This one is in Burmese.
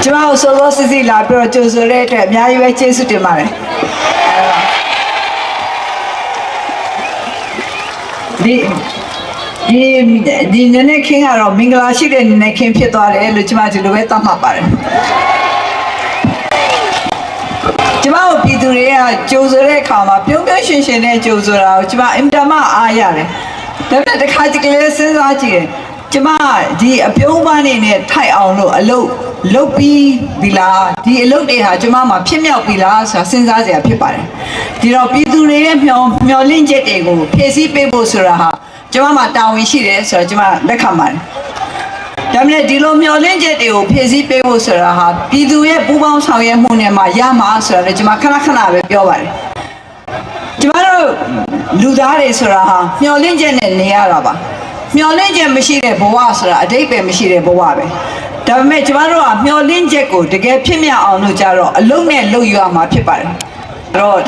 ကျမတို့စောစောစီစီလာပြီးတော့ကြိုဆိုတဲ့အတွက်အများကြီးပဲကျေးဇူးတင်ပါတယ်ဒီနည်းနည်းခင်းကတော့မင်္ဂလာရှိတဲ့နည်းနည်းခင်းဖြစ်သွားတယ်လို့ကျမဒီလိုပဲသတ်မှတ်ပါတယ်ကျမတို့ပြည်သူတွေကကြိုဆိုတဲ့အခါမှာပြုံးပြုံးရှင်ရှင်နဲ့ကြိုဆိုတာကိုကျမအင်တာမအားရတယ်ဒါပေမဲ့တစ်ခါတကယ်စဉ်းစားကြည့်ရင်ကျမဒီအပြုံးပန်းနေနဲ့ထိုက်အောင်လို့အလုပ်ပြီးပြီလားဒီအလုပ်တွေဟာကျမမှာဖြစ်မြောက်ပြီလားဆိုတာစဉ်းစားစရာဖြစ်ပါတယ်ဒီတော့ပြည်သူတွေရဲ့မျှော်လင့်ချက်တွေကိုဖြည့်ဆည်းပေးဖို့ဆိုတာဟာကျမမှာတာဝန်ရှိတယ်ဆိုတော့ကျမလက်ခံပါတယ်ဒါမဲ့ဒီလိုမျှော်လင့်ချက်တွေကိုဖြည့်ဆည်းပေးဖို့ဆိုတာဟာပြည်သူရဲ့ပူးပေါင်းဆောင်ရွက်မှုနဲ့မှရမှာဆိုတာလည်းကျမခဏခဏပဲပြောပါတယ်ကျမတို့လူသားတွေဆိုတာဟာမျှော်လင့်ချက်နဲ့နေရတာပါမျှော်လင့်ချက်မရှိတဲ့ဘဝဆိုတာအတိတ်ပဲမရှိတဲ့ဘဝပဲဒါပေမဲ့ကျမတို့ကမျှော်လင့်ချက်ကိုတကယ်ဖြစ်မြောက်အောင်လို့ကြတော့အလုံးနဲ့လုပ်ယူရမှာဖြစ်ပါတယ်အဲ့တော့